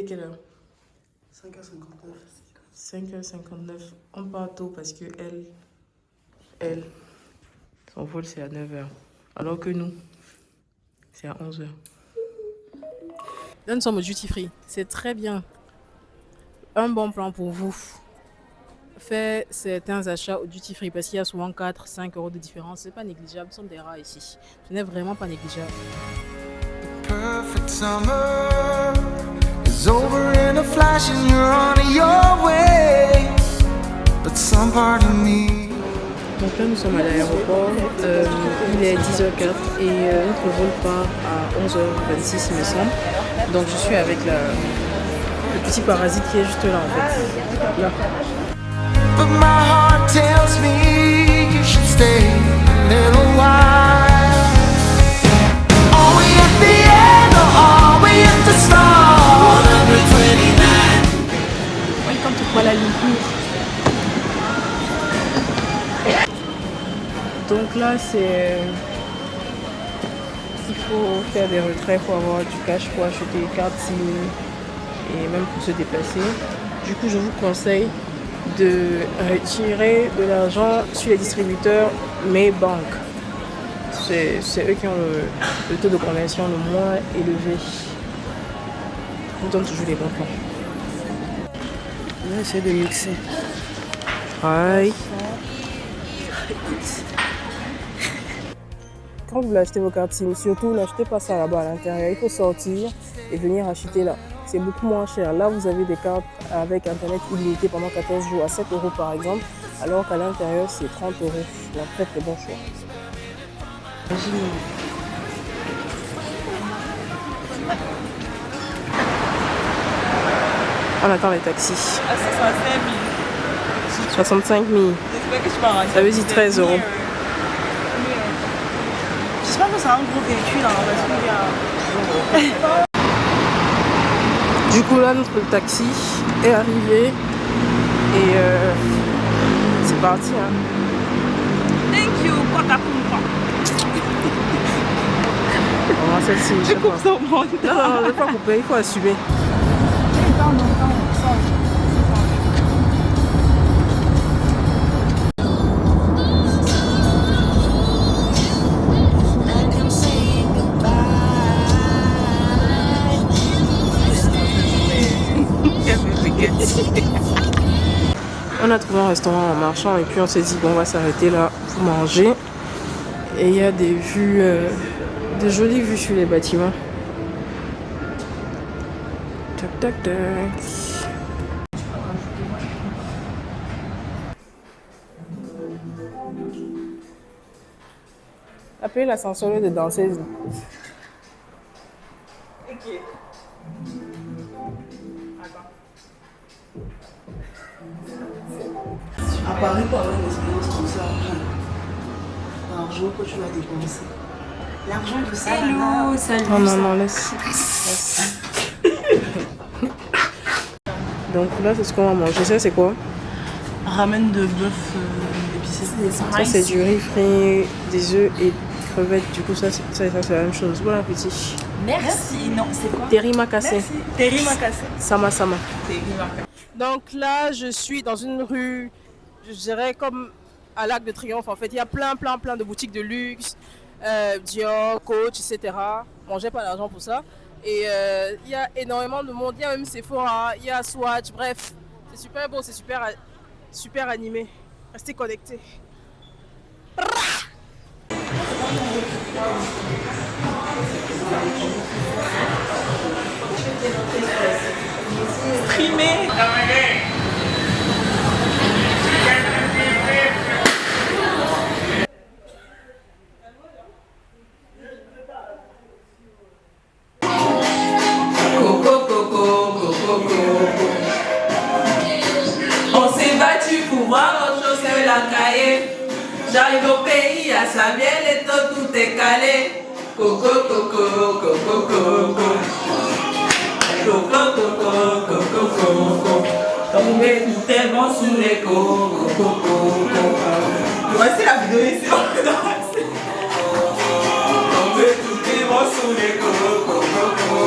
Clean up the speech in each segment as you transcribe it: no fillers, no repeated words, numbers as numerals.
est quelle heure? 5h59. 5h59. On part tôt parce que son vol c'est à 9h. Alors que nous, c'est à 11h. Là, nous sommes au duty free. C'est très bien. Un bon plan pour vous. Faire certains achats au duty free parce qu'il y a souvent 4-5 euros de différence. C'est pas négligeable. Ce sont des rats ici. Ce n'est vraiment pas négligeable. Perfect summer is over in a flash and you're on your way. But some part of me. Donc là, nous sommes à l'aéroport. Il est 10h04 et notre vol part à 11h26, il me semble. Donc je suis avec le petit parasite qui est juste là en fait. Là. But my heart tells me you should stay a little while. Are we at the end or are we at the start? 129. Welcome to Kuala Lumpur. Donc là, il faut faire des retraits pour avoir du cash pour acheter des cartes SIM et même pour se déplacer. Du coup, je vous conseille de retirer de l'argent sur les distributeurs mes banques. C'est eux qui ont le taux de conversion le moins élevé. Ils donnent toujours les bons plans. On va essayer de mixer. Ouais. Quand vous voulez acheter vos cartes SIM, surtout n'achetez pas ça là-bas à l'intérieur. Il faut sortir et venir acheter là. C'est beaucoup moins cher. Là, vous avez des cartes avec internet illimité pendant 14 jours à 7 euros par exemple, alors qu'à l'intérieur, c'est 30 euros. Donc faites le bon choix. On attend les taxis. Ah, ça sera 65 000. Ça veut dire 13 euros. J'espère que c'est un gros véhicule, hein, parce qu'il y a... Du coup là notre taxi est arrivé et c'est parti. Hein. Thank you, Kwakakumpa. On va celle-ci. Je coupe ça au monde. Non, je ne vais pas couper, il faut assumer. On a trouvé un restaurant en marchant et puis on s'est dit bon on va s'arrêter là pour manger. Et il y a des vues, de jolies vues sur les bâtiments. Tac tac tac. Appelez l'ascenseur de danseuse. Ok. À Paris, pour avoir une expérience comme ça, l'argent que tu vas dépenser. L'argent de ça. Hello, salut. Non, non, non, laisse. Donc là, c'est ce qu'on va manger. Ça, c'est quoi? Ramen de bœuf épicé. Ça, c'est du riz frit, des œufs et crevettes. Du coup, ça c'est la même chose. Bon appétit. Merci. Non, c'est quoi? Teriyaki. Teriyaki. Sama sama. Teriyaki. Donc là, je suis dans une rue, je dirais comme à l'Arc de Triomphe. En fait, il y a plein de boutiques de luxe, Dior, Coach, etc. Bon, j'ai pas d'argent pour ça. Et il y a énormément de monde. Il y a même Sephora, il y a Swatch. Bref, c'est super beau, c'est super animé. Restez connectés. Primé. On s'est battu pour voir autre chose que la cahier. J'arrive au pays, à Samuel et tout est calé. Coco, coco, coco, coco. Coco, coco, coco, coco. Tombé tellement sous les coco, coco. Voici la vidéo ici. Tombé tout tellement sous les coco, coco.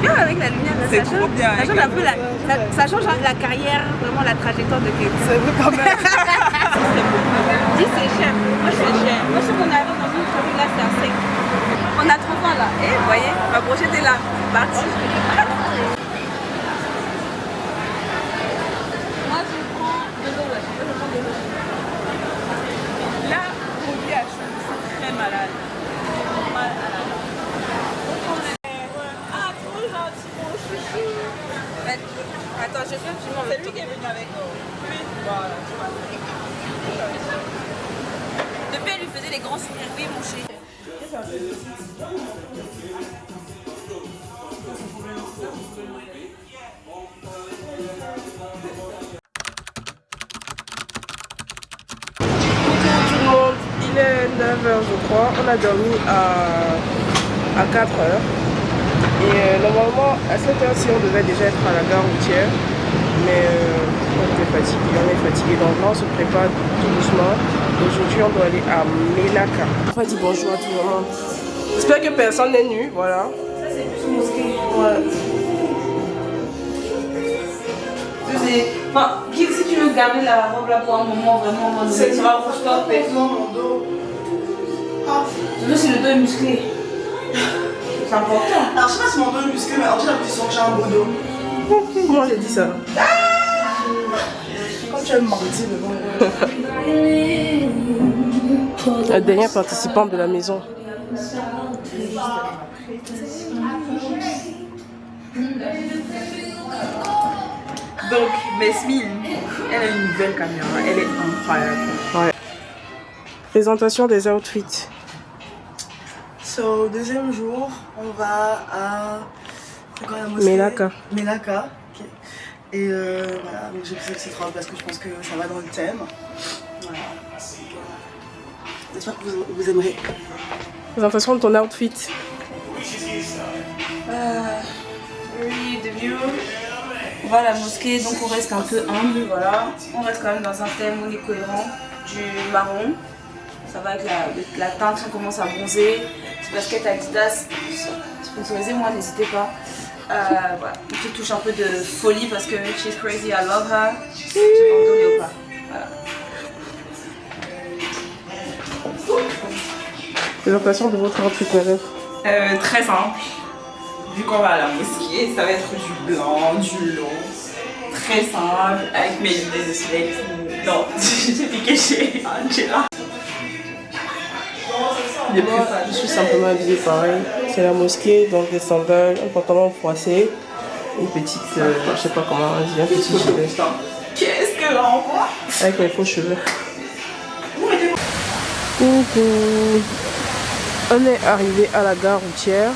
bien avec la lumière. C'est trop bien. Ça change un peu ça change la carrière, vraiment la trajectoire de quelqu'un. C'est vrai quand même. Dis c'est cher. Moi je fais cher. Moi je qu'on arrive dans une famille là c'est à 5. On a 3 ans là. Et vous voyez, ma brochette est là. Parti. Moi je prends 2 euros. Je prends 2 euros. Là, produit à chou, c'est très malade. Mal à la langue. Ah, trop gentil, mon chouchou. Attends, je fais un film en C'est lui qui est venu avec nous. Oui, voilà, tu vois. Depuis, elle lui faisait des grands sourires. Oui, mon chéri. Tout le monde, il est 9h je crois, on a dormi à 4h et normalement à 7h-ci on devait déjà être à la gare routière mais on est fatigué donc là on se prépare tout doucement. Aujourd'hui on doit aller à Melaka. On va dire bonjour à tout le monde. J'espère que personne n'est nu, voilà. Ça, c'est plus mosquée. Ouais. Enfin, si tu veux garder la robe là pour un moment vraiment, C'est tu rapproches pas. complètement mon dos. Ah. Surtout si le dos est musclé. C'est important. Alors je sais pas si mon dos est musclé, mais en j'ai l'impression que j'ai un beau dos. Moi j'ai dit ça. Quand tu as menti devant La dernière participante de la maison. Donc, Mesmine, elle a une nouvelle caméra. Elle est incroyable. Ouais. Présentation des outfits. So, deuxième jour, on va à... C'est quoi la mosquée? Melaka. Melaka. Ok. Et voilà, donc j'ai pris cette robe parce que je pense que ça va dans le thème. Voilà. J'espère que vous aimerez. Présentation de ton outfit. Oui, de view. On va à la mosquée, donc on reste un peu humble, voilà. On reste quand même dans un thème, on est cohérent. Du marron. Ça va avec la teinte, on commence à bronzer. Petit basket Adidas. Sponsorisez-moi, n'hésitez pas. Voilà. Une petite touche un peu de folie parce que she's crazy, I love her. J'ai bandeau léopard. Voilà. Présentation de votre outfit, madame. Très simple. Vu qu'on va à la mosquée, ça va être du blanc, du long. Très simple, avec mes lunettes de soleil. Non, j'ai piqué chez Angela. Moi, je suis simplement habillée pareil. C'est la mosquée, donc des sandales, un pantalon froissé, une petite, je sais pas comment on dit, un petit gilet. Qu'est-ce que l'on voit? Avec mes faux cheveux. Coucou. On est arrivé à la gare routière.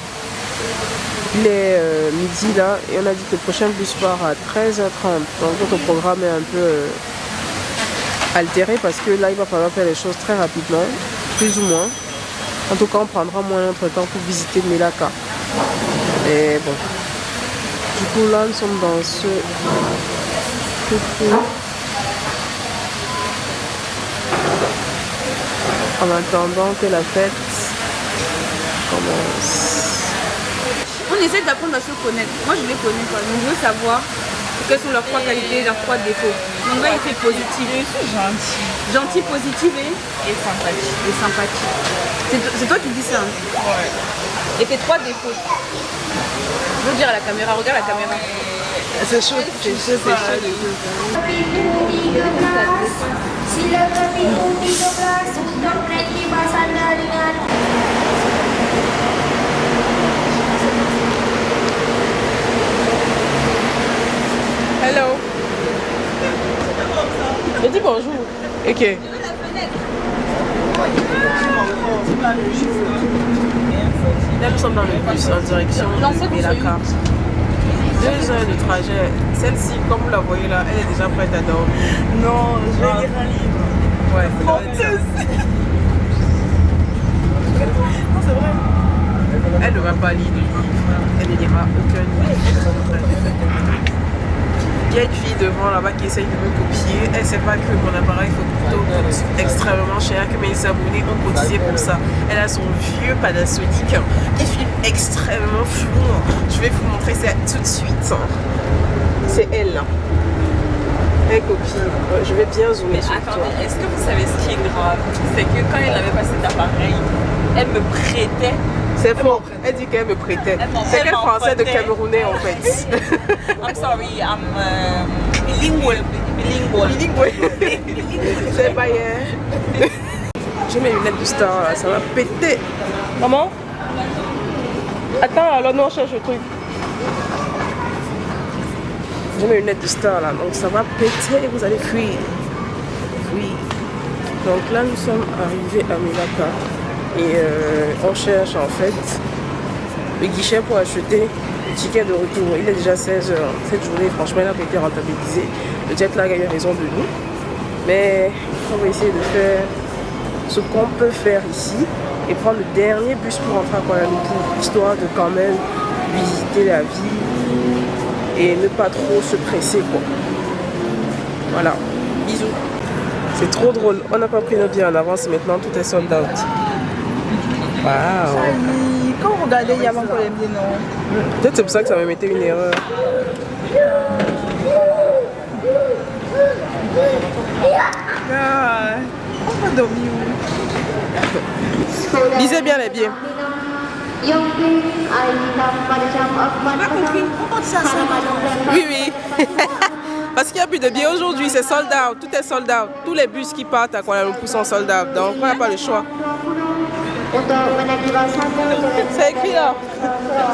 Il est midi là et on a dit que le prochain bus part à 13h30. Donc notre programme est un peu altéré parce que là il va falloir faire les choses très rapidement, plus ou moins. En tout cas on prendra moins notre temps pour visiter Melaka. Et bon. Du coup là nous sommes dans ce coucou. En attendant que la fête commence. On essaie d'apprendre à se connaître. Moi je les connais pas, donc je veux savoir quelles sont leurs 3 qualités, leurs 3 défauts. Donc là il fait positif. Je suis gentille Gentil, positif et sympathique. et sympathique. C'est toi qui dis ça. Hein. Ouais. Et tes 3 défauts. Je veux dire à la caméra, regarde la caméra. C'est chaud, c'est chaud, c'est chaud. Hello. J'ai dit bonjour. Ok. Là nous sommes dans le bus en direction de Melaka. 2 heures de trajet. Celle-ci, comme vous la voyez là, elle est déjà prête à dormir. Non, je vais lire un livre. Ouais, Non, c'est vrai. elle ne va pas lire de livre. Elle ne lira aucun livre. Il y a une fille devant là-bas qui essaye de me copier. Elle ne sait pas que mon appareil photo coûte extrêmement cher, que mes abonnés ont cotisé pour ça. Elle a son vieux Panasonic qui filme extrêmement flou. Je vais vous montrer ça tout de suite. C'est elle là. Hey copine, je vais bien zoomer sur toi. Attendez, est-ce que vous savez ce qui est grave? C'est que quand elle avait passé cet appareil, elle me prêtait. C'est faux. Elle dit qu'elle me prêtait. C'est quel français de Camerounais en fait? I'm sorry, I'm bilingual. C'est pas hier. J'ai mes lunettes de star là, ça va péter. Maman? Attends, alors nous on cherche le truc. J'ai mes lunettes de star là, donc ça va péter, vous allez fuir. Oui. Donc là nous sommes arrivés à Melaka et on cherche en fait le guichet pour acheter le ticket de retour. Il est déjà 16h. Cette journée franchement elle a été rentabilisée. Le jet lag a eu raison de nous. Mais on va essayer de faire ce qu'on peut faire ici et prendre le dernier bus pour rentrer à Kuala Lumpur, histoire de quand même visiter la ville et ne pas trop se presser quoi. Voilà, bisous. C'est trop drôle, on n'a pas pris nos billets en avance, maintenant tout est sold out. Waouh. Quand vous regardez, il y a encore les billets, non? Peut-être c'est pour ça que ça m'a mettait une erreur. Ah, on va dormir où? Lisez bien les billets. Oui, oui. Parce qu'il n'y a plus de billets aujourd'hui, c'est sold out, tout est sold out. Tous les bus qui partent à Kuala Lumpur sont sold out, donc on n'a pas le choix. C'est écrit là.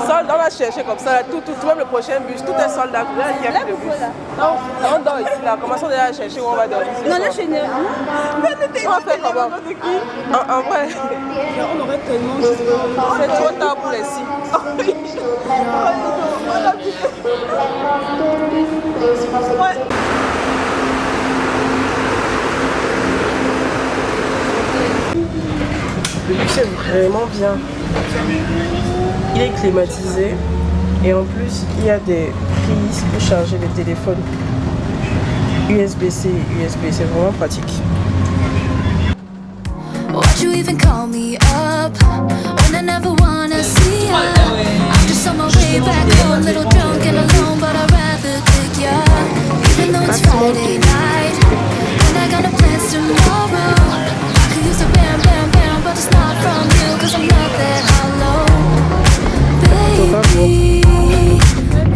Sold, on va chercher comme ça, là, tout, même le prochain bus, tout est sold out. Là, il n'y a plus de bus. Non, on dort ici là, commençons déjà à chercher où on va dormir. Non, là, chez nous. On va faire comment? En vrai, On aurait tellement. c'est trop tard pour les signes. Le bus est vraiment bien. Il est climatisé et en plus il y a des prises pour charger les téléphones. USB-C et USB, c'est vraiment pratique. Why'd you even call me up when I never wanna see ya? I'm just on my way back home, little drunk and alone, but I'd rather take ya. Even though it's Friday night and I got no plans tomorrow, I could use a bam, bam, bam, but it's not from you, cause I'm not that hollow. Baby,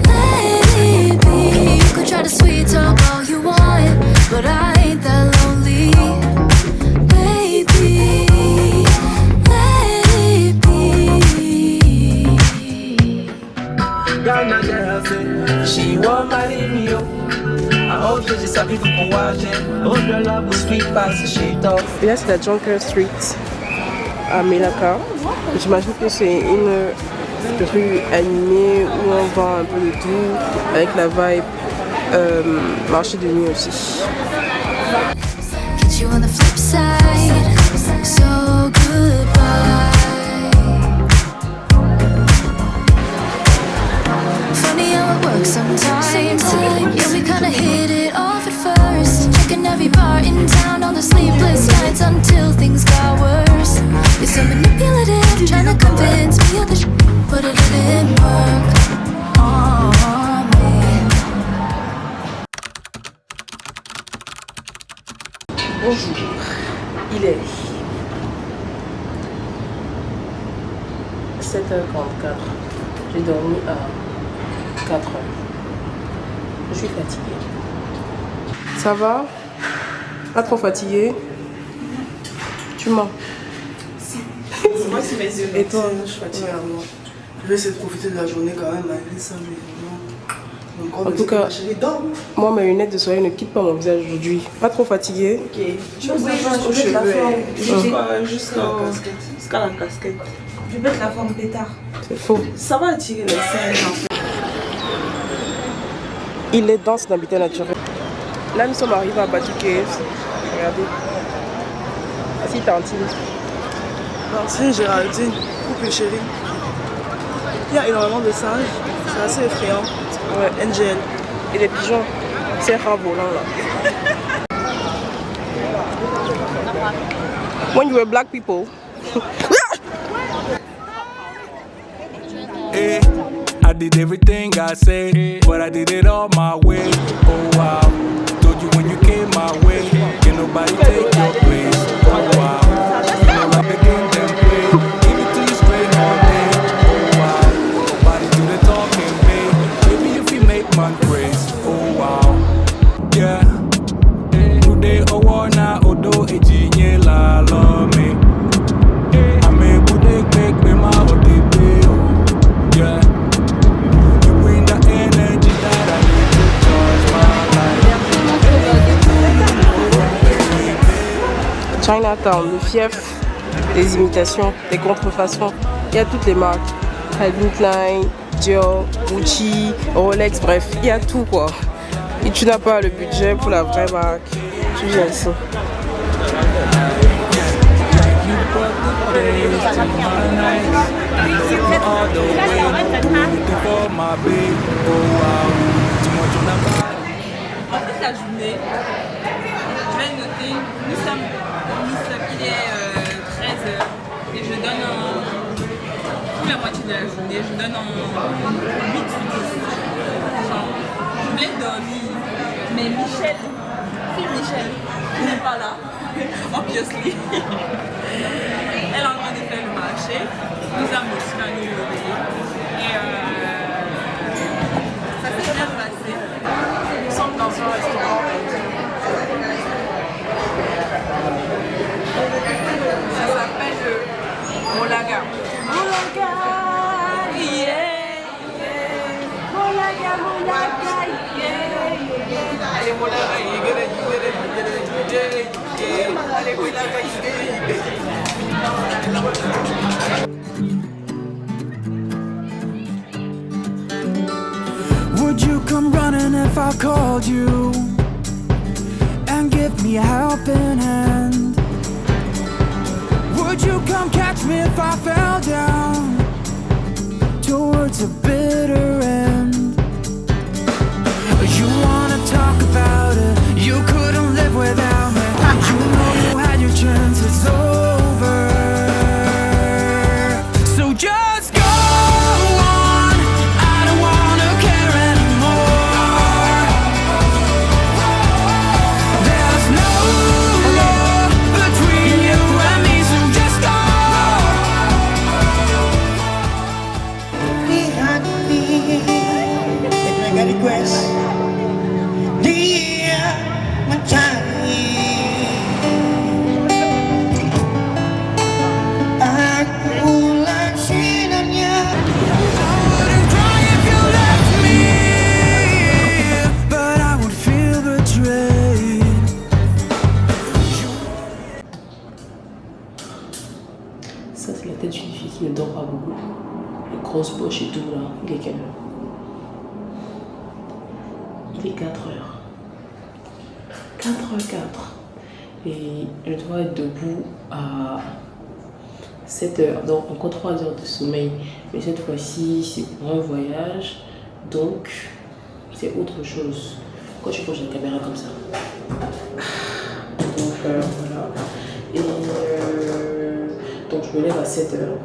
let it be. You could try to sweet talk all you want, but I ain't that lonely. Baby, let it be. Ghana girl say she won't marry me, yo. I hope she just happy for watching. Hope your love was sweet past the shit off. Et là c'est la Junker Street à Melaka. J'imagine que c'est une rue animée où on vend un peu de tout avec la vibe marché de nuit aussi. Get you on the flip side, so goodbye. Funny how it works sometimes. Yeah, we kinda hit it off at first. Checking every bar in town, all the sleepless nights until things got worse. You're so manipulative, trying to convince me of the shit, but it didn't work on me. Bonjour, il est 7h44. J'ai dormi à 4h. Je suis fatiguée. Ça va? Pas trop fatiguée? Tu mens? C'est moi qui mes yeux. Et toi? Je suis fatiguée à moi. Je vais essayer de profiter de la journée quand même malgré ça, mais vraiment. En tout cas, moi mes lunettes de soleil ne quittent pas mon visage aujourd'hui. Pas trop fatiguée? Ok. Je vais la forme. Jusqu'à la casquette. Je vais te la forme pétard. C'est faux. Ça va attirer les seins en fait. Il est dans son habitat naturel. Là nous sommes arrivés à Batu Caves. Regardez. Voici Tantine. Tantine, Géraldine, couple chérie. Il y a énormément de singes. C'est assez effrayant. Ouais. NGL. Et les pigeons. C'est rare volant là. When you were black people. Eh, I did everything I said, but I did it all my way. Oh wow, told you when you came my way, can nobody take your place. Oh wow, you know like the game them play, give it to you straight all day. Oh wow, nobody do the talking, babe. Maybe if you make man praise. Oh wow, yeah. Today owana odo ejinye la lo me. Ame bude quick be my odibe. Yeah. You bring the energy that I need to charge my life. Chinatown, le fief des imitations, des contrefaçons. Il y a toutes les marques. Calvin Klein, Dior, Gucci, Rolex, bref, il y a tout quoi. Et tu n'as pas le budget pour la vraie marque, tu viens ici. En fait, la journée, je vais noter, il est 13h et je donne pour la moitié de la journée, je donne en 8 ou 10. Genre, je voulais dormir, mais Michel, il n'est pas là, obviously. Elle est en train de faire le marché, nous avons aussi à nous réveiller. Et ça s'est bien passé. Nous sommes dans un restaurant. Ça s'appelle le Molaga. Molaga, yeah. Molaga, yeah. Allez, Molaga, yeah. Allez, Molaga, Would you come running if I called you and give me a helping hand? Would you come catch me if I fell down towards a bitter end? You wanna talk about it, you couldn't live without me. You know you had your chance, it's over. So just go on, I don't wanna care anymore. There's no love between you and me, so just go. Request, dear, my child. I wouldn't cry if you left me, but I would feel betrayed. Ça, c'est la tête d'une fille qui ne dort pas beaucoup. Les grosses poches et tout là. Il est quelle heure? Il est 4h. 4h04. Et je dois être debout à 7h. Donc encore 3 heures de sommeil. Mais cette fois-ci, c'est pour un voyage. Donc, c'est autre chose. Quand tu penches la caméra comme ça. Donc, voilà. Et donc, je me lève à 7h.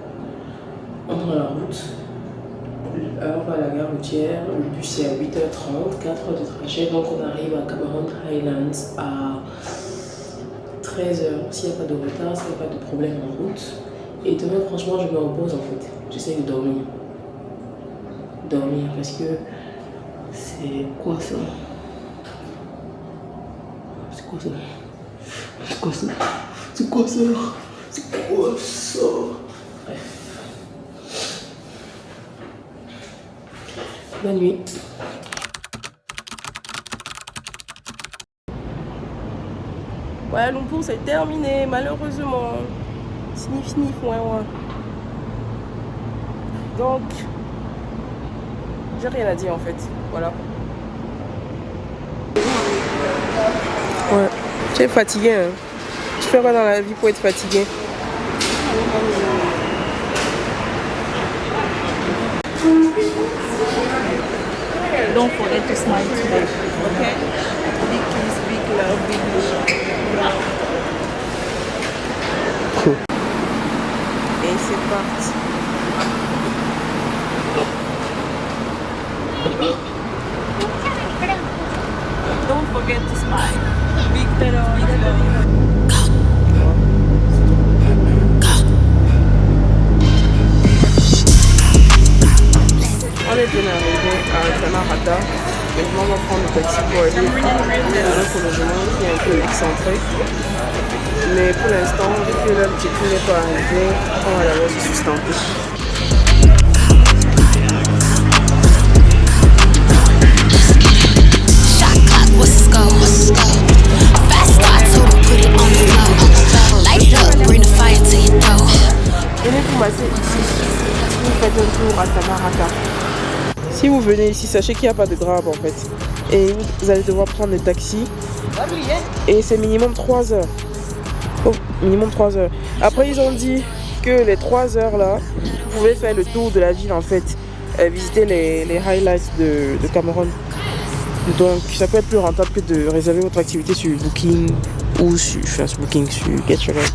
On prend la route. On va à la gare routière, le bus est à 8h30, 4 heures de trajet, donc on arrive à Cameron Highlands à 13h. S'il n'y a pas de retard, s'il n'y a pas de problème en route. Et demain, franchement, je me repose en fait. J'essaie de dormir. Dormir parce que c'est quoi ça? C'est quoi ça? C'est quoi ça? C'est quoi ça? C'est quoi ça? Bref. Bonne nuit. Voilà, Lumpur, c'est terminé, malheureusement. Sniff, sniff, ouais. Donc, j'ai rien à dire en fait. Voilà. Ouais. Tu es fatigué, hein. Tu fais quoi dans la vie pour être fatigué? Don't forget to smile today, okay? Big kiss, big love, big love. Et c'est parti. est bien arrivé à Tamarata. Maintenant, on va prendre le taxi pour aller dans notre logement qui est un peu excentré. Mais pour l'instant, vu que là, le check-in n'est pas arrivé, on va d'abord se sustenter. Venez vous masser ici. Vous faites un tour à Tamarata. Si vous venez ici, sachez qu'il n'y a pas de Grab en fait. Et vous allez devoir prendre des taxis. Et c'est minimum 3 heures. Oh, minimum 3 heures. Après, ils ont dit que les 3 heures là, vous pouvez faire le tour de la ville en fait. Visiter les highlights de Cameroun. Donc, ça peut être plus rentable que de réserver votre activité sur Booking ou sur Booking, sur GetYourGuide.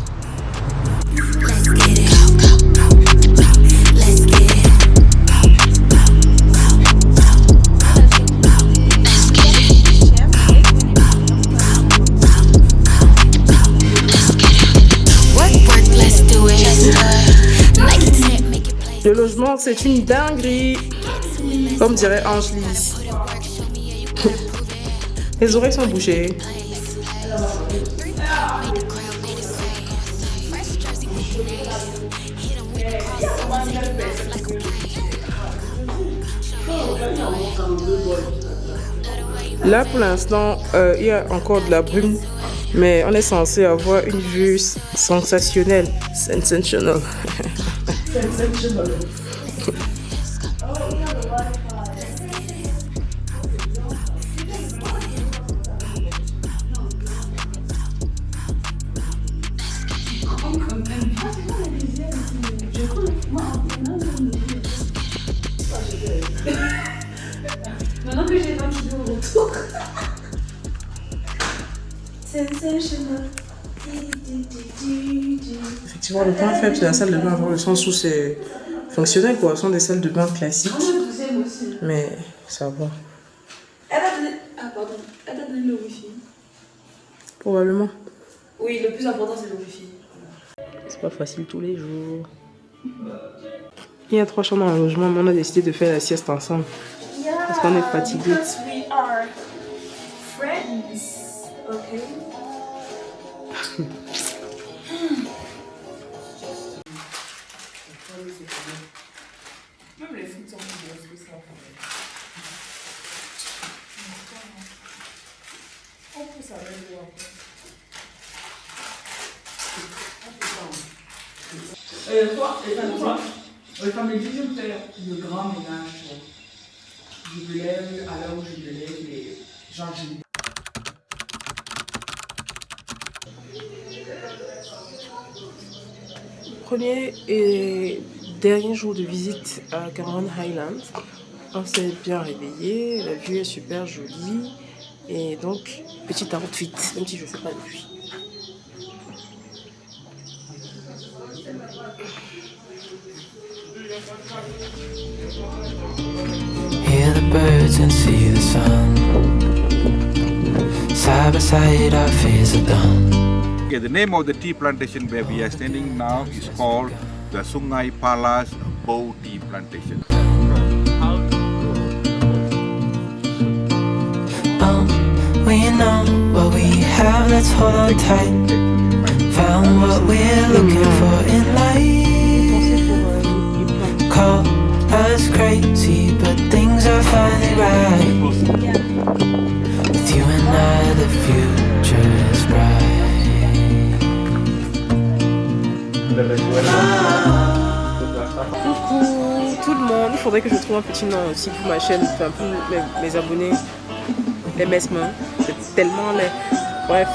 Le logement, c'est une dinguerie, comme dirait Angelis. Les oreilles sont bouchées. Là, pour l'instant, il y a encore de la brume, mais on est censé avoir une vue sensationnelle. Sensational. Maintenant que j'ai 20 kilos au retour. Sensational. Effectivement, le point faible, c'est la salle de bain, dans le sens où c'est fonctionnel, quoi. Ce sont des salles de bain classiques. Mais ça va. Elle a donné... Ah, pardon. Elle a donné le wifi. Probablement. Oui, le plus important, c'est le wifi. C'est pas facile tous les jours. Il y a 3 chambres dans le logement, mais on a décidé de faire la sieste ensemble. Parce qu'on est fatigué. We are friends. Okay. Même les frites sont plus grosses que ça. On peut s'arrêter là. Toi, quand me dit je fais le grand ménage, je me lève à l'heure où je me lève et genre je... Premier et dernier jour de visite à Cameroun Highlands. On s'est bien réveillé, la vue est super jolie. Et donc, petit outfit, même si je ne fais pas de pluie. Hear the birds and see the sun. Side by side our fears are done. Okay, the name of the tea plantation where we are standing now is called the Sungai Palas Bow Tea Plantation. We know what we have, let's hold on tight. Found what we're looking for in life. Call us crazy, but things are finally right. With you and I, the future is bright. Coucou tout le monde, il faudrait que je trouve un petit nom aussi pour ma chaîne, enfin pour mes abonnés, les mesmins, c'est tellement laid. Bref,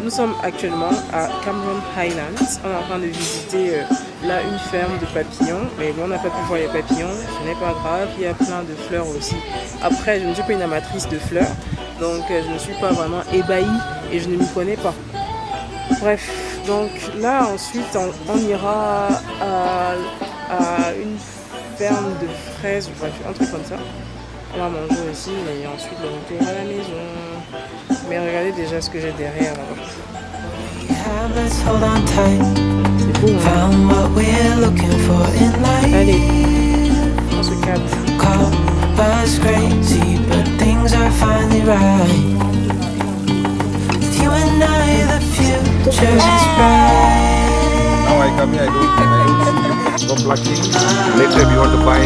nous sommes actuellement à Cameroun Highlands, on est en train de visiter là une ferme de papillons, mais bon, on n'a pas pu voir les papillons, ce n'est pas grave, il y a plein de fleurs aussi. Après, je ne suis pas une amatrice de fleurs, donc je ne suis pas vraiment ébahie et je ne m'y connais pas. Bref, donc là ensuite on ira à une ferme de fraises, bref, un truc comme ça. On va manger aussi et ensuite on retourne à la maison. Mais regardez déjà ce que j'ai derrière là. C'est beau, hein? Allez, on se calme. right. With you and I, the future is bright. Now I come here, I don't see you. Go plucking. Later if you want to buy.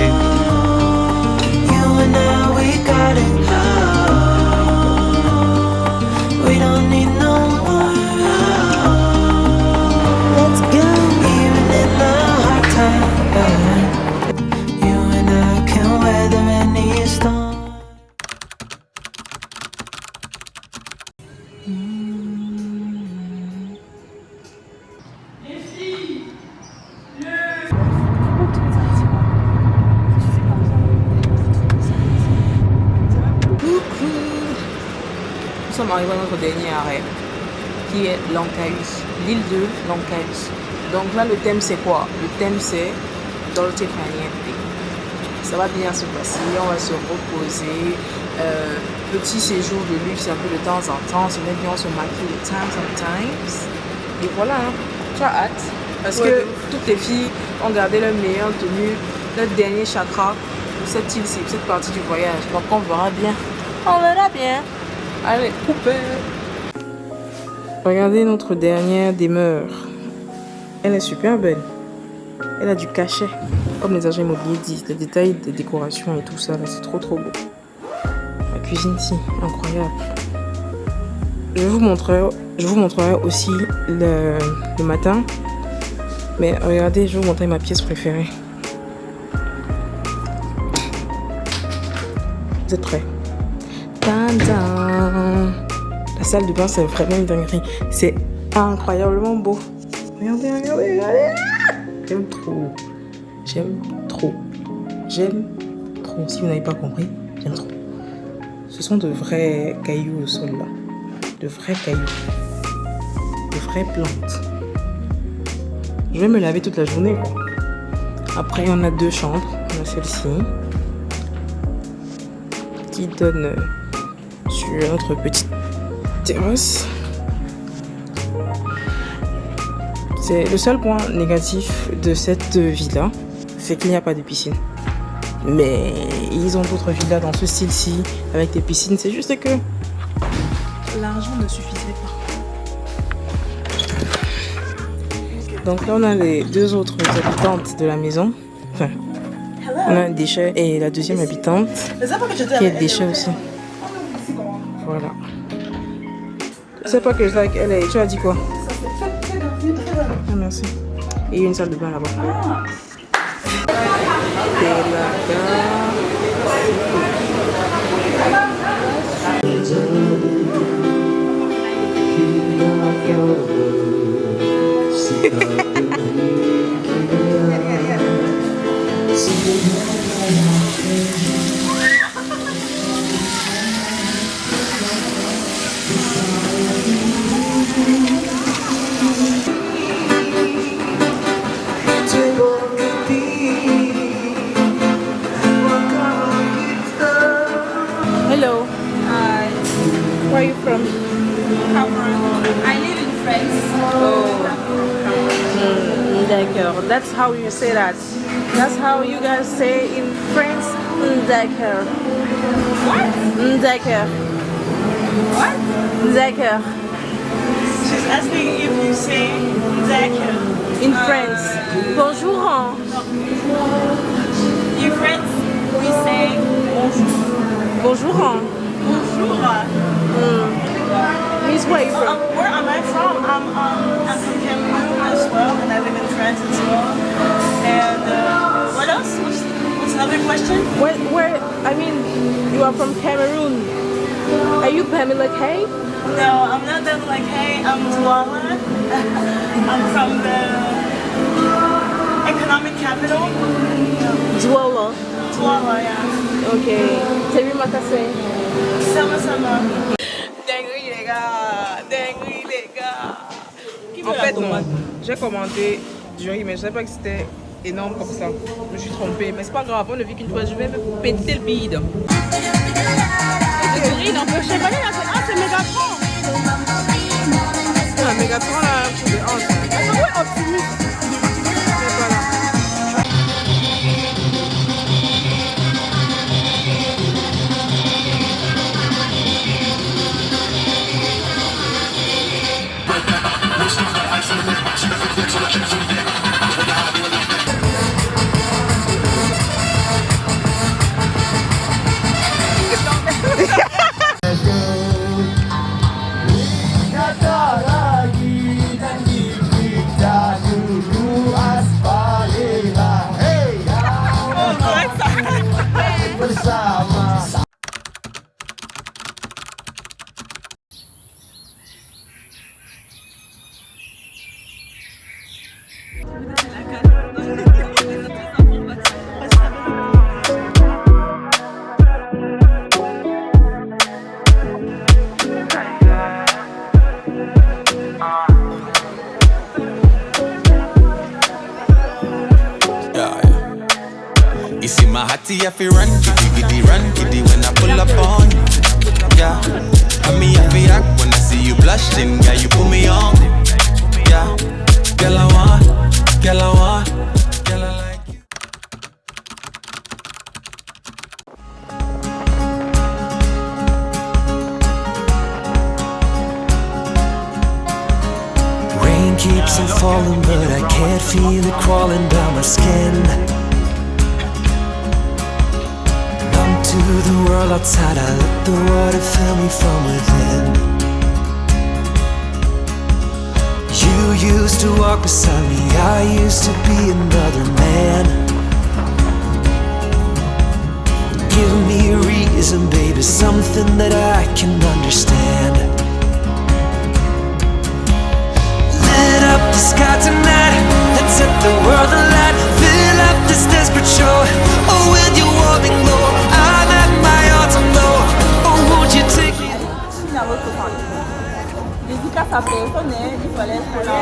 You and I, we got it. We don't need no more. Let's go. Even in the hard time, you and I can weather any storm. Nous sommes arrivés à notre dernier arrêt, qui est Langkawi, l'île de Langkawi. Donc là, le thème c'est quoi? Le thème c'est Dolce Far Niente. Ça va bien se passer, on va se reposer. Petit séjour de luxe un peu de temps en temps, c'est bien, on se maquille le time sometimes. Et voilà, hein. Tu as hâte? Parce que toutes les filles ont gardé leur meilleure tenue, leur dernier chakra pour cette île-ci, pour cette partie du voyage. Donc on verra bien. On verra bien. Allez, coupez. Regardez notre dernière demeure. Elle est super belle. Elle a du cachet. Comme les agents immobiliers disent, les détails des décorations et tout ça, c'est trop beau. La cuisine ici, incroyable. Je vous montrerai aussi le matin. Mais regardez, je vais vous montrer ma pièce préférée. Vous êtes prêts? Tadam! La salle de bain, c'est vraiment une dinguerie. C'est incroyablement beau. Regardez, regardez, regardez. J'aime trop. J'aime trop. J'aime trop. Si vous n'avez pas compris, j'aime trop. Ce sont de vrais cailloux au sol là. De vrais cailloux. De vraies plantes. Je vais me laver toute la journée, quoi. Après, on a deux chambres. On a celle-ci. Qui donne sur notre petite terrasse. C'est le seul point négatif de cette villa, c'est qu'il n'y a pas de piscine. Mais ils ont d'autres villas dans ce style-ci avec des piscines. C'est juste que l'argent ne suffisait pas. Donc là, on a les deux autres habitantes de la maison. Enfin, on a un déchet et la deuxième habitante qui est déchet aussi. Voilà. Je sais pas que je like elle. Tu as dit quoi? Ah, merci. Et il y a une salle de bain là-bas. Hello. Hi. Where are you from? Cameroon. I live in France. D'accord. That's how you say that. That's how you guys say in France. D'accord. What? D'accord. What? D'accord. She's asking if you say Zach. In France. Bonjour. In France, we say Bonjour. bonjour. Miss, where are you from? Where am I from? I'm from Cameroon as well, and I live in France as well. And what else? What's another question? Where? I mean, you are from Cameroon. Are you Pamela K? No, I'm not that like, hey, I'm Douala. I'm from the economic capital. Douala. Douala, yeah. Ok. Salut Makassé. Sama. Dinguerie les gars. Dinguerie les gars. En fait, non. J'ai commandé du riz, mais je savais pas que c'était énorme comme ça. Je me suis trompée. Mais c'est pas grave, on ne vit qu'une fois. Je vais me péter le bide. Le riz, non, je sais pas, c'est Mégatron. Ah, Mégatron là, pour les hanches. Ah ouais, Optimus. Mais voilà. You see my hottie, I feel run, giddy when I pull up on you. Yeah, I mean I feel act when I see you blushing, yeah, you put me on. Yeah, girl I want, girl I like you. Rain keeps on falling, but I can't feel it crawling down my skin. To the world outside, I let the water fill me from within. You used to walk beside me, I used to be another man. Give me a reason, baby, something that I can understand. Lit up the sky tonight, let's set the world alight. Fill up this desperate shore, oh, with your warming glow. Dédicace à personne, il fallait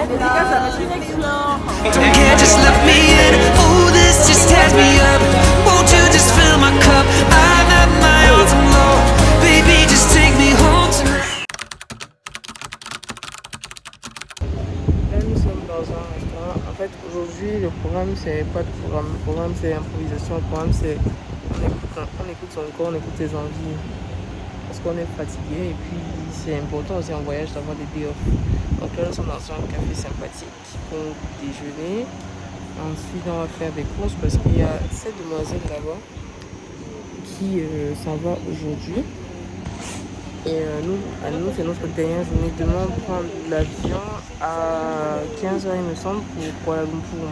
dédicace à Monsieur Explore. Don't just let me in. Oh, this just tears me up. Won't you just fill my cup? I'm at my all-time low. Baby, just take me home tonight. Là, nous sommes dans un restaurant. En fait, aujourd'hui, le programme, c'est pas de programme. Le programme, c'est improvisation. Le programme, c'est on écoute son corps, on écoute ses envies. Parce qu'on est fatigué et puis c'est important aussi en voyage d'avoir des day off. Donc là, nous sommes dans un café sympathique pour déjeuner. Ensuite, on va faire des courses parce qu'il y a cette demoiselle là-bas qui s'en va aujourd'hui. Et nous, c'est notre dernière journée. Demain, on prend l'avion à 15h, il me semble, pour Kuala Lumpur.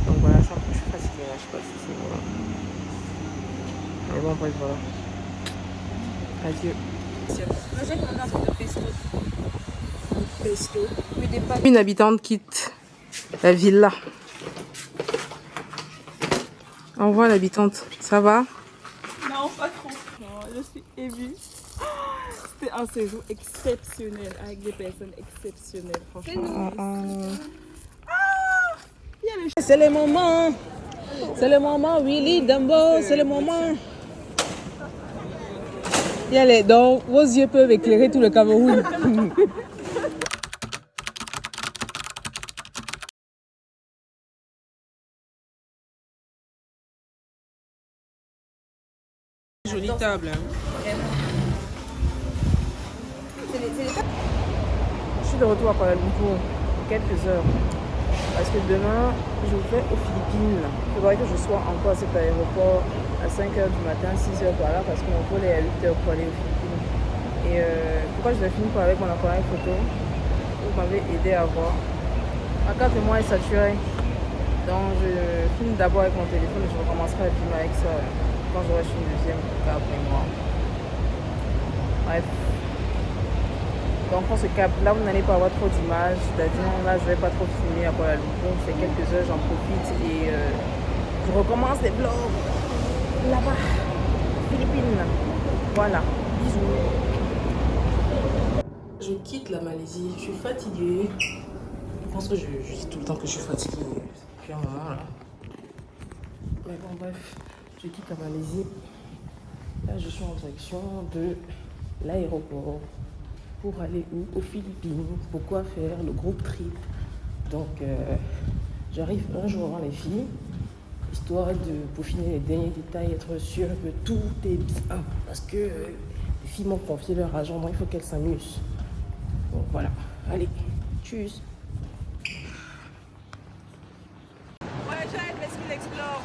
Donc voilà, je suis fatiguée là, je sais pas si c'est voilà. Mais bon, bref, voilà. Adieu. Une habitante quitte la villa. Au revoir l'habitante, ça va? Non, pas trop. Non, je suis émue. C'était un séjour exceptionnel avec des personnes exceptionnelles, franchement. C'est le moment. C'est le moment, Willy Dumbo, c'est le moment. Donc, vos yeux peuvent éclairer tout le Cameroun. Jolie table. Hein. Je suis de retour à Kuala Lumpur pour quelques heures. Parce que demain, je vais aux Philippines. Il faudrait que je sois encore à cet aéroport à 5h du matin, 6h par là, parce que mon vol est à 8h pour aller aux Philippines. Et pourquoi je vais finir par avec mon appareil photo? Vous m'avez aidé à voir. Ma carte de moi est saturée. Donc je filme d'abord avec mon téléphone et je recommencerai à filmer avec ça quand j'aurai sur une deuxième carte mémoire. Bref. Donc on se capte. Là vous n'allez pas avoir trop d'images. C'est-à-dire là je vais pas trop filmer à Kuala Lumpur. C'est quelques heures, j'en profite et je recommence les vlogs là-bas, Philippines. Voilà, bisous. Je quitte la Malaisie, je suis fatiguée. Je pense que je dis tout le temps que je suis fatiguée depuis un moment là. Mais bon bref, je quitte la Malaisie. Là je suis en direction de l'aéroport pour aller où? Aux Philippines. Pourquoi faire le groupe trip? Donc j'arrive un jour avant les filles, histoire de peaufiner les derniers détails, être sûr que tout est bien. Parce que les filles m'ont confié leur argent, donc il faut qu'elles s'amusent. Donc voilà, allez, tchuss. Voyager avec Explore.